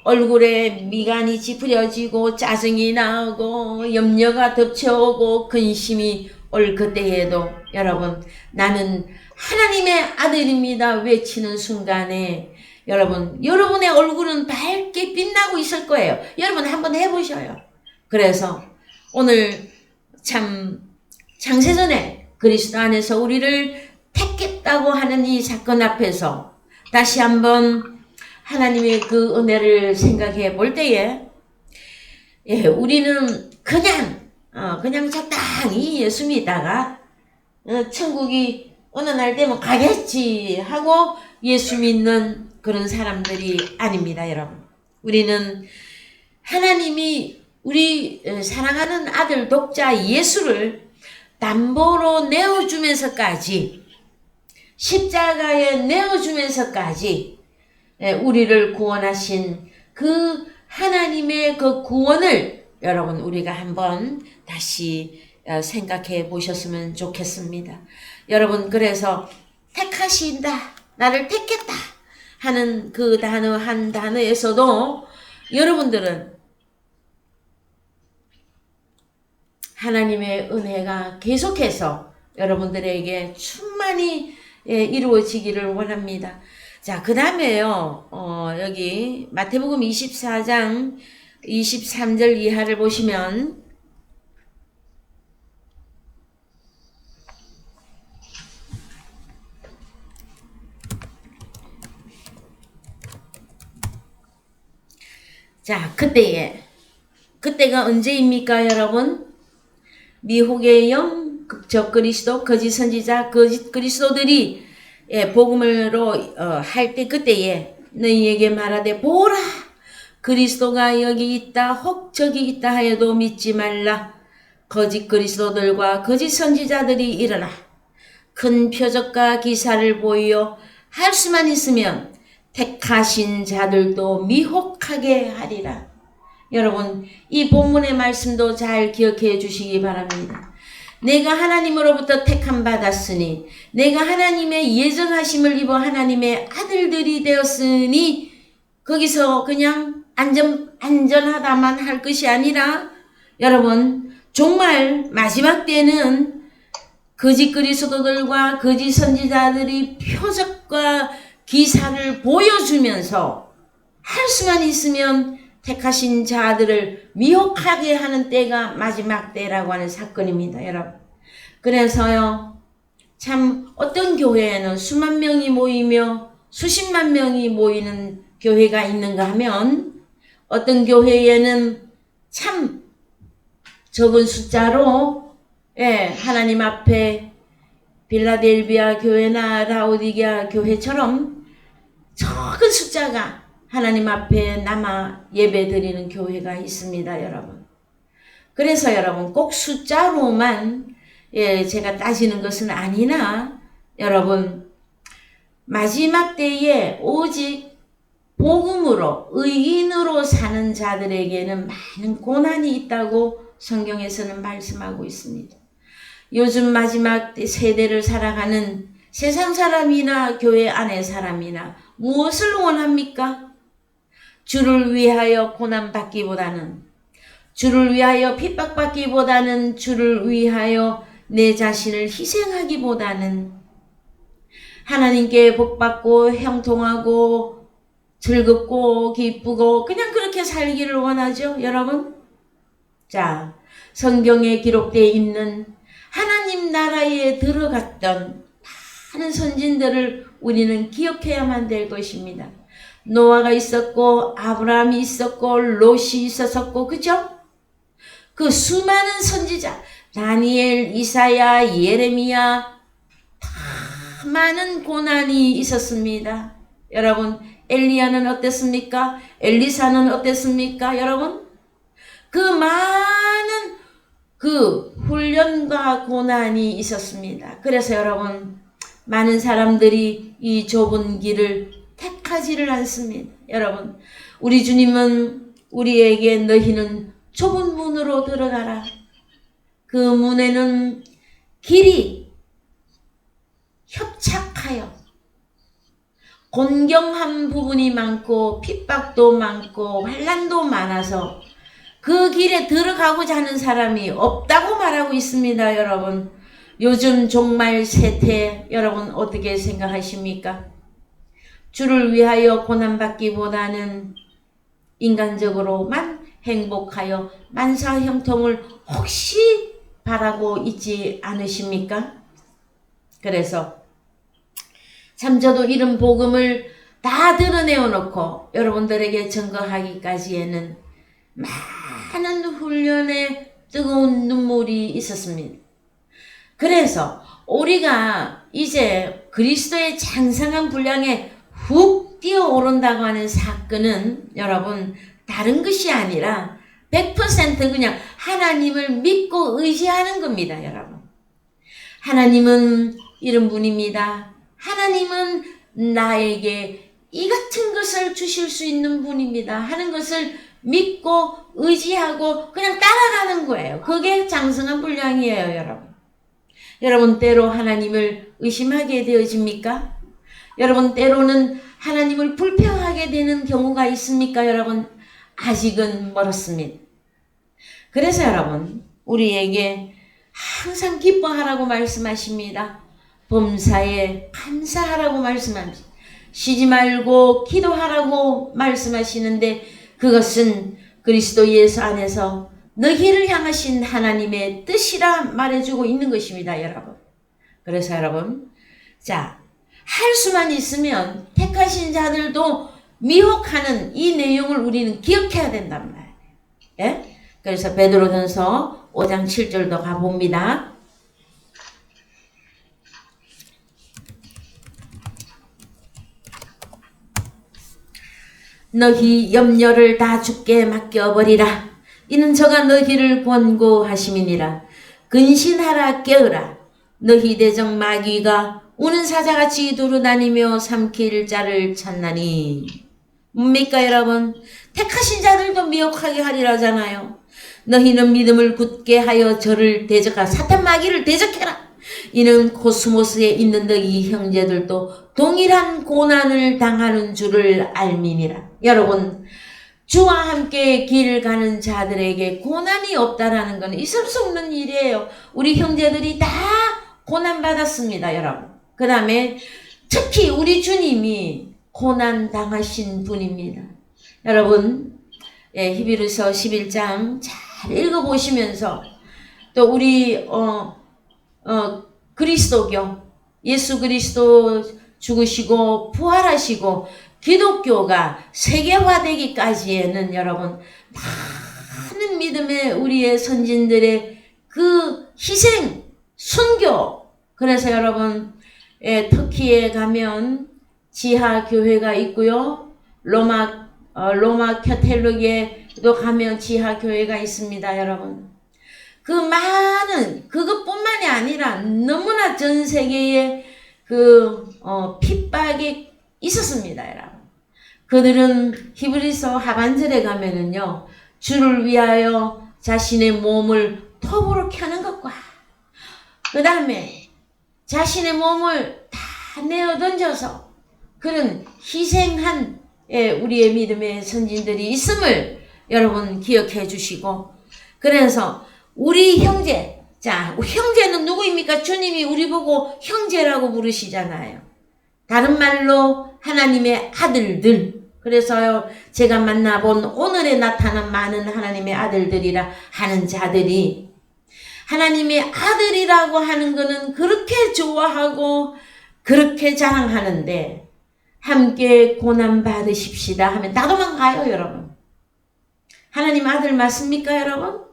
얼굴에 미간이 찌푸려지고 짜증이 나고 염려가 덮쳐오고 근심이 올 그때에도 여러분 나는 하나님의 아들입니다 외치는 순간에 여러분, 여러분의 얼굴은 밝게 빛나고 있을 거예요. 여러분 한번 해보셔요. 그래서 오늘 참 창세전에 그리스도 안에서 우리를 택했다고 하는 이 사건 앞에서 다시 한번 하나님의 그 은혜를 생각해 볼 때에 우리는 그냥 적당히 예수 믿다가 천국이 어느 날 되면 가겠지 하고 예수 믿는 그런 사람들이 아닙니다, 여러분. 우리는 하나님이 우리 사랑하는 아들 독자 예수를 담보로 내어주면서까지, 십자가에 내어주면서까지 우리를 구원하신 그 하나님의 그 구원을 여러분 우리가 한번 다시 생각해 보셨으면 좋겠습니다. 여러분, 그래서 택하신다, 나를 택했다 하는 그 단어 한 단어에서도 여러분들은 하나님의 은혜가 계속해서 여러분들에게 충만히 이루어지기를 원합니다. 자, 그 다음에요, 여기 마태복음 24장 23절 이하를 보시면, 자, 그때가 언제입니까, 여러분? 미혹의 영, 적그리스도, 거짓 선지자, 거짓 그리스도들이 복음으로 할 때 그때에 너희에게 말하되 보라, 그리스도가 여기 있다, 혹 저기 있다 하여도 믿지 말라. 거짓 그리스도들과 거짓 선지자들이 일어나 큰 표적과 기사를 보이어 할 수만 있으면 택하신 자들도 미혹하게 하리라. 여러분, 이 본문의 말씀도 잘 기억해 주시기 바랍니다. 내가 하나님으로부터 택함 받았으니, 내가 하나님의 예정하심을 입어 하나님의 아들들이 되었으니, 거기서 그냥 안전하다만 할 것이 아니라, 여러분, 정말 마지막 때는 거짓 그리스도들과 거짓 선지자들이 표적과 기사를 보여주면서 할 수만 있으면 택하신 자들을 미혹하게 하는 때가 마지막 때라고 하는 사건입니다, 여러분. 그래서요, 참 어떤 교회에는 수만 명이 모이며 수십만 명이 모이는 교회가 있는가 하면, 어떤 교회에는 참 적은 숫자로 하나님 앞에 빌라델비아 교회나 라오디게아 교회처럼 적은 숫자가 하나님 앞에 남아 예배 드리는 교회가 있습니다, 여러분. 그래서 여러분, 꼭 숫자로만 제가 따지는 것은 아니나, 여러분, 마지막 때에 오직 복음으로, 의인으로 사는 자들에게는 많은 고난이 있다고 성경에서는 말씀하고 있습니다. 요즘 마지막 세대를 살아가는 세상 사람이나 교회 안의 사람이나 무엇을 원합니까? 주를 위하여 고난받기보다는, 주를 위하여 핍박받기보다는, 주를 위하여 내 자신을 희생하기보다는 하나님께 복받고 형통하고 즐겁고 기쁘고 그냥 그렇게 살기를 원하죠, 여러분? 자, 성경에 기록되어 있는 하나님 나라에 들어갔던 많은 선진들을 우리는 기억해야만 될 것입니다. 노아가 있었고, 아브라함이 있었고, 롯이 있었고, 그죠? 그 수많은 선지자, 다니엘, 이사야, 예레미야, 다 많은 고난이 있었습니다. 여러분, 엘리야는 어땠습니까? 엘리사는 어땠습니까? 여러분, 그 많은 그 훈련과 고난이 있었습니다. 그래서 여러분, 많은 사람들이 이 좁은 길을 택하지를 않습니다. 여러분, 우리 주님은 우리에게 너희는 좁은 문으로 들어가라. 그 문에는 길이 협착하여 곤경한 부분이 많고 핍박도 많고 환난도 많아서 그 길에 들어가고자 하는 사람이 없다고 말하고 있습니다, 여러분. 요즘 종말 세태, 여러분 어떻게 생각하십니까? 주를 위하여 고난받기보다는 인간적으로만 행복하여 만사 형통을 혹시 바라고 있지 않으십니까? 그래서 참 저도 이런 복음을 다 드러내어 놓고 여러분들에게 증거하기까지에는 많은 훈련에 뜨거운 눈물이 있었습니다. 그래서 우리가 이제 그리스도의 장성한 분량에 훅 뛰어오른다고 하는 사건은 여러분 다른 것이 아니라 100% 그냥 하나님을 믿고 의지하는 겁니다, 여러분. 하나님은 이런 분입니다. 하나님은 나에게 이 같은 것을 주실 수 있는 분입니다 하는 것을 믿고 의지하고 그냥 따라가는 거예요. 그게 장성한 분량이에요, 여러분. 여러분 때로 하나님을 의심하게 되어집니까? 여러분 때로는 하나님을 불평하게 되는 경우가 있습니까? 여러분 아직은 멀었습니다. 그래서 여러분 우리에게 항상 기뻐하라고 말씀하십니다. 범사에 감사하라고 말씀합니다. 쉬지 말고 기도하라고 말씀하시는데 그것은 그리스도 예수 안에서 너희를 향하신 하나님의 뜻이라 말해주고 있는 것입니다, 여러분. 그래서 여러분, 자, 할 수만 있으면 택하신 자들도 미혹하는 이 내용을 우리는 기억해야 된단 말이에요. 예? 그래서 베드로전서 5장 7절도 가봅니다. 너희 염려를 다 주께 맡겨버리라. 이는 저가 너희를 권고하심이니라. 근신하라 깨어라. 너희 대적 마귀가 우는 사자같이 두루다니며 삼킬 자를 찾나니. 뭡니까 여러분? 택하신 자들도 미혹하게 하리라잖아요. 너희는 믿음을 굳게 하여 저를 대적하 사탄 마귀를 대적해라. 이는 코스모스에 있는 너희 형제들도 동일한 고난을 당하는 줄을 알미니라. 여러분 주와 함께 길 가는 자들에게 고난이 없다라는 것은 있을 수 없는 일이에요. 우리 형제들이 다 고난받았습니다, 여러분. 그 다음에 특히 우리 주님이 고난 당하신 분입니다. 여러분 히브리서 11장 잘 읽어보시면서 또 우리 그리스도교 예수 그리스도 죽으시고 부활하시고 기독교가 세계화되기까지에는 여러분 많은 믿음의 우리의 선진들의 그 희생, 순교. 그래서 여러분 터키에 가면 지하교회가 있고요. 로마 캐톨릭에도 가면 지하교회가 있습니다, 여러분. 그 많은 그것뿐만이 아니라 너무나 전 세계에 핍박이 있었습니다, 여러분. 그들은 히브리서 하반절에 가면은요, 주를 위하여 자신의 몸을 톱으로 켜는 것과 그 다음에 자신의 몸을 다 내어 던져서 그런 희생한 우리의 믿음의 선진들이 있음을 여러분 기억해 주시고, 그래서 우리 형제, 자, 형제는 누구입니까? 주님이 우리 보고 형제라고 부르시잖아요. 다른 말로 하나님의 아들들. 그래서 제가 만나본 오늘에 나타난 많은 하나님의 아들들이라 하는 자들이 하나님의 아들이라고 하는 것은 그렇게 좋아하고 그렇게 자랑하는데 함께 고난 받으십시다 하면 다 도망가요, 여러분. 하나님 아들 맞습니까, 여러분?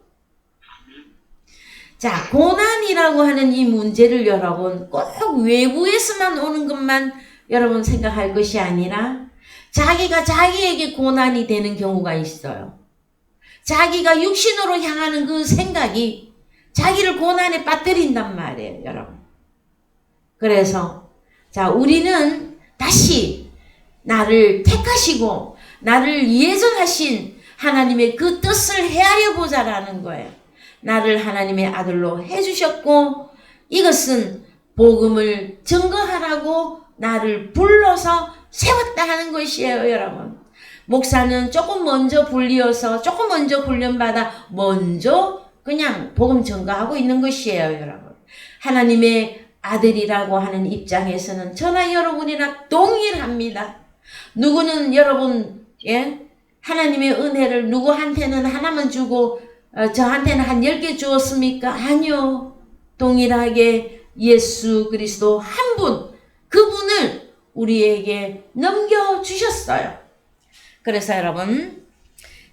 자, 고난이라고 하는 이 문제를 여러분 꼭 외부에서만 오는 것만 여러분 생각할 것이 아니라 자기가 자기에게 고난이 되는 경우가 있어요. 자기가 육신으로 향하는 그 생각이 자기를 고난에 빠뜨린단 말이에요, 여러분. 그래서 자, 우리는 다시 나를 택하시고 나를 예정하신 하나님의 그 뜻을 헤아려 보자라는 거예요. 나를 하나님의 아들로 해주셨고 이것은 복음을 증거하라고 나를 불러서 세웠다 하는 것이에요, 여러분. 목사는 조금 먼저 불리어서 조금 먼저 훈련받아 먼저 그냥 복음 증거하고 있는 것이에요, 여러분. 하나님의 아들이라고 하는 입장에서는 저나 여러분이랑 동일합니다. 누구는 여러분, 예? 하나님의 은혜를 누구한테는 하나만 주고, 저한테는 한 10개 주었습니까? 아니요. 동일하게 예수 그리스도 한 분, 그분을 우리에게 넘겨주셨어요. 그래서 여러분,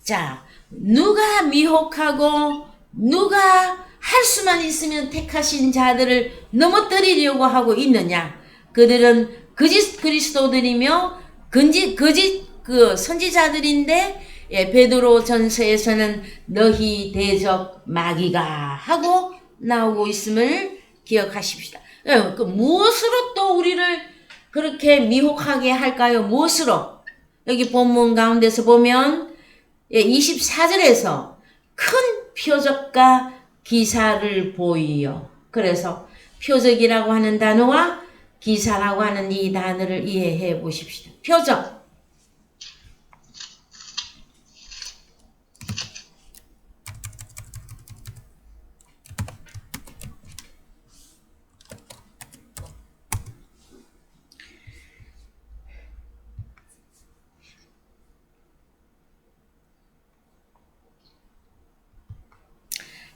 자, 누가 미혹하고 누가 할 수만 있으면 택하신 자들을 넘어뜨리려고 하고 있느냐? 그들은 거짓 그리스도들이며 거짓 그 선지자들인데, 예, 베드로 전서에서는 너희 대적 마귀가 하고 나오고 있음을 기억하십시다. 예, 그 무엇으로 또 우리를 그렇게 미혹하게 할까요? 무엇으로? 여기 본문 가운데서 보면, 예, 24절에서 큰 표적과 기사를 보이요. 그래서 표적이라고 하는 단어와 기사라고 하는 이 단어를 이해해 보십시다. 표적.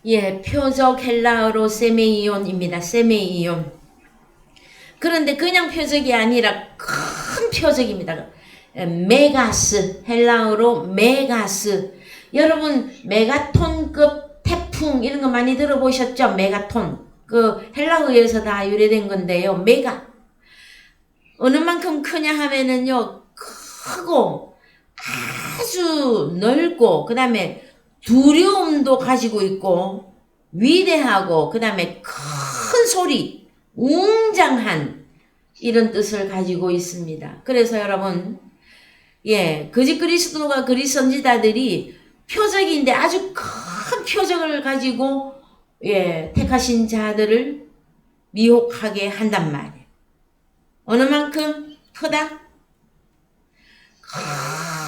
예, 표적 헬라어로 세메이온입니다. 세메이온. 그런데 그냥 표적이 아니라 큰 표적입니다. 메가스, 헬라어로 메가스. 여러분, 메가톤급 태풍 이런 거 많이 들어보셨죠? 메가톤. 그 헬라어에서 다 유래된 건데요. 메가. 어느 만큼 크냐 하면은요, 크고 아주 넓고, 그 다음에 두려움도 가지고 있고, 위대하고, 그 다음에 큰 소리, 웅장한 이런 뜻을 가지고 있습니다. 그래서 여러분, 예, 거짓 그리스도가 거짓 선지자들이 표적인데 아주 큰 표적을 가지고, 예, 택하신 자들을 미혹하게 한단 말이에요. 어느 만큼 크다?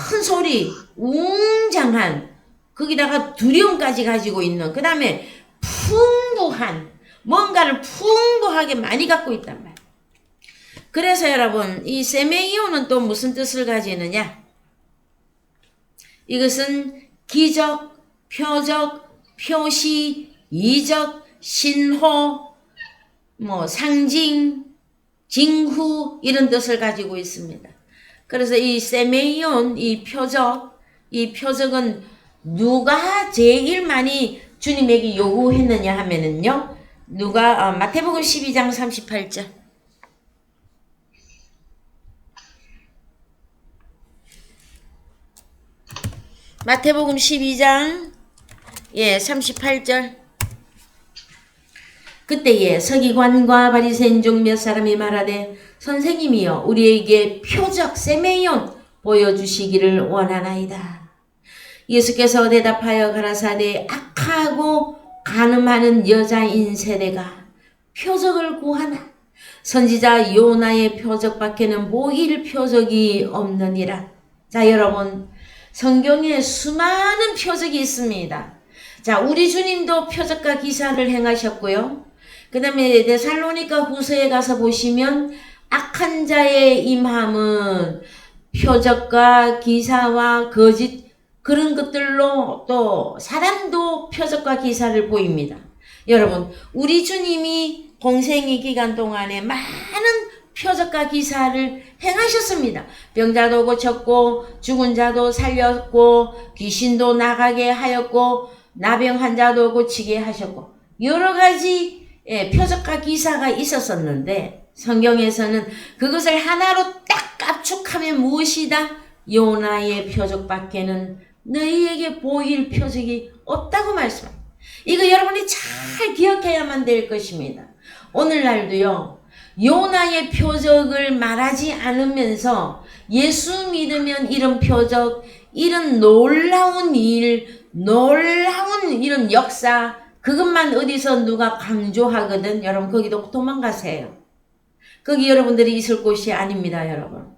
큰 소리, 웅장한, 거기다가 두려움까지 가지고 있는, 그 다음에 풍부한, 뭔가를 풍부하게 많이 갖고 있단 말이에요. 그래서 여러분, 이 세메이오는 또 무슨 뜻을 가지느냐? 이것은 기적, 표적, 표시, 이적, 신호, 상징, 징후 이런 뜻을 가지고 있습니다. 그래서 이 세메이온, 이 표적은 누가 제일 많이 주님에게 요구했느냐 하면은요, 마태복음 12장 38절. 마태복음 12장, 38절. 그때에 서기관과 바리새인 중 몇 사람이 말하되, 선생님이여 우리에게 표적 세메이온 보여주시기를 원하나이다. 예수께서 대답하여 가라사대, 악하고 간음하는 여자인 세대가 표적을 구하나 선지자 요나의 표적밖에는 보일 표적이 없느니라. 자, 여러분, 성경에 수많은 표적이 있습니다. 자, 우리 주님도 표적과 기사를 행하셨고요. 그 다음에 데살로니가 후서에 가서 보시면 악한 자의 임함은 표적과 기사와 거짓 그런 것들로 또 사단도 표적과 기사를 보입니다. 여러분, 우리 주님이 공생의 기간 동안에 많은 표적과 기사를 행하셨습니다. 병자도 고쳤고 죽은 자도 살렸고 귀신도 나가게 하였고 나병 환자도 고치게 하셨고 여러 가지 표적과 기사가 있었었는데 성경에서는 그것을 하나로 딱 압축하면 무엇이다? 요나의 표적밖에는 너희에게 보일 표적이 없다고 말씀합니다. 이거 여러분이 잘 기억해야만 될 것입니다. 오늘날도요, 요나의 표적을 말하지 않으면서 예수 믿으면 이런 표적, 이런 놀라운 일, 놀라운 이런 역사, 그것만 어디서 누가 강조하거든, 여러분 거기도 도망가세요. 거기 여러분들이 있을 곳이 아닙니다, 여러분.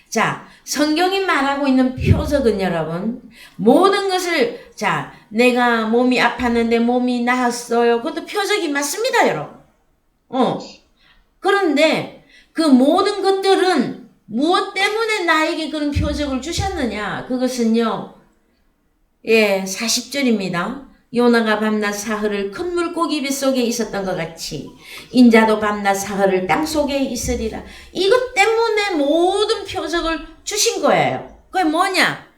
자, 성경이 말하고 있는 표적은 여러분, 모든 것을, 자, 내가 몸이 아팠는데 몸이 나았어요. 그것도 표적이 맞습니다, 여러분. 그런데 그 모든 것들은 무엇 때문에 나에게 그런 표적을 주셨느냐? 그것은요, 40절입니다. 요나가 밤낮 사흘을 큰 물고기 뱃속에 있었던 것 같이 인자도 밤낮 사흘을 땅속에 있으리라. 이것 때문에 모든 표적을 주신 거예요. 그게 뭐냐?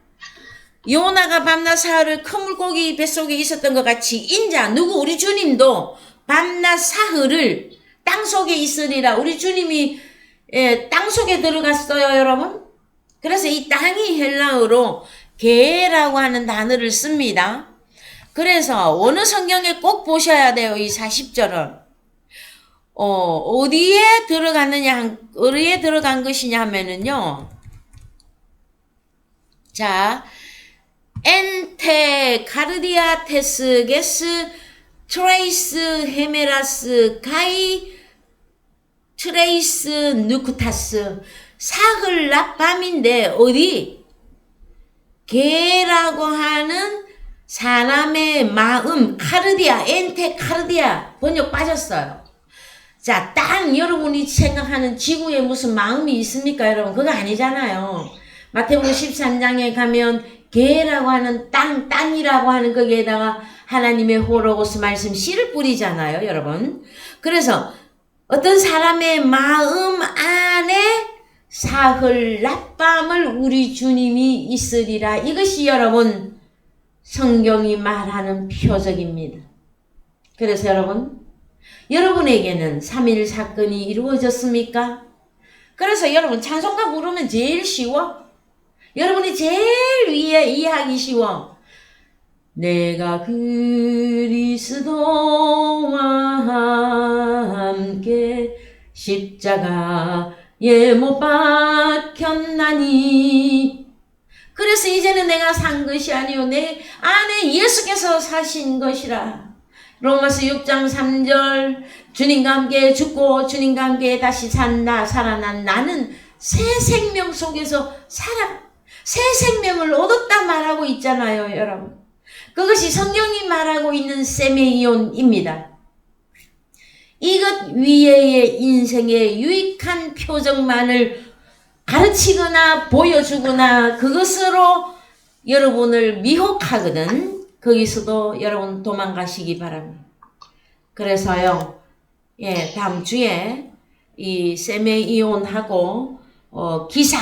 요나가 밤낮 사흘을 큰 물고기 뱃속에 있었던 것 같이 인자, 누구? 우리 주님도 밤낮 사흘을 땅속에 있으리라. 우리 주님이 땅속에 들어갔어요, 여러분. 그래서 이 땅이 헬라어로 게라고 하는 단어를 씁니다. 그래서 어느 성경에 꼭 보셔야 돼요. 이 40절은. 어디에 들어갔느냐, 어디에 들어간 것이냐 하면은요. 자, 엔테, 카르디아테스, 게스, 트레이스, 헤메라스, 가이, 트레이스, 누쿠타스. 사흘 낮 밤인데 어디? 게라고 하는 사람의 마음, 카르디아, 엔테 카르디아, 번역 빠졌어요. 자, 땅, 여러분이 생각하는 지구에 무슨 마음이 있습니까, 여러분? 그거 아니잖아요. 마태복음 13장에 가면 게라고 하는 땅이라고 하는 거기에다가 하나님의 호로고스 말씀 씨를 뿌리잖아요, 여러분. 그래서 어떤 사람의 마음 안에 사흘 낮밤을 우리 주님이 있으리라. 이것이 여러분 성경이 말하는 표적입니다. 그래서 여러분에게는 3.1 사건이 이루어졌습니까? 그래서 여러분 찬송가 부르면 제일 쉬워. 여러분이 제일 위에 이해하기 쉬워. 내가 그리스도와 함께 십자가에 못 박혔나니. 그래서 이제는 내가 산 것이 아니요 내 안에 예수께서 사신 것이라. 로마서 6장 3절 주님과 함께 죽고 주님과 함께 다시 살아난 나는 새 생명 속에서 새 생명을 얻었다 말하고 있잖아요, 여러분. 그것이 성경이 말하고 있는 세메이온입니다. 이것 위에의 인생의 유익한 표적만을 가르치거나 보여주거나 그것으로 여러분을 미혹하거든. 거기서도 여러분 도망가시기 바랍니다. 그래서요, 다음 주에 이 세메이온하고 기사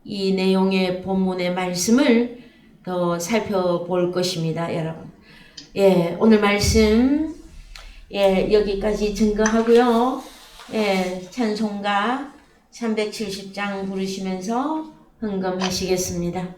이 내용의 본문의 말씀을 더 살펴볼 것입니다, 여러분. 오늘 말씀 여기까지 증거하고요. 찬송가 370장 부르시면서 흥금하시겠습니다.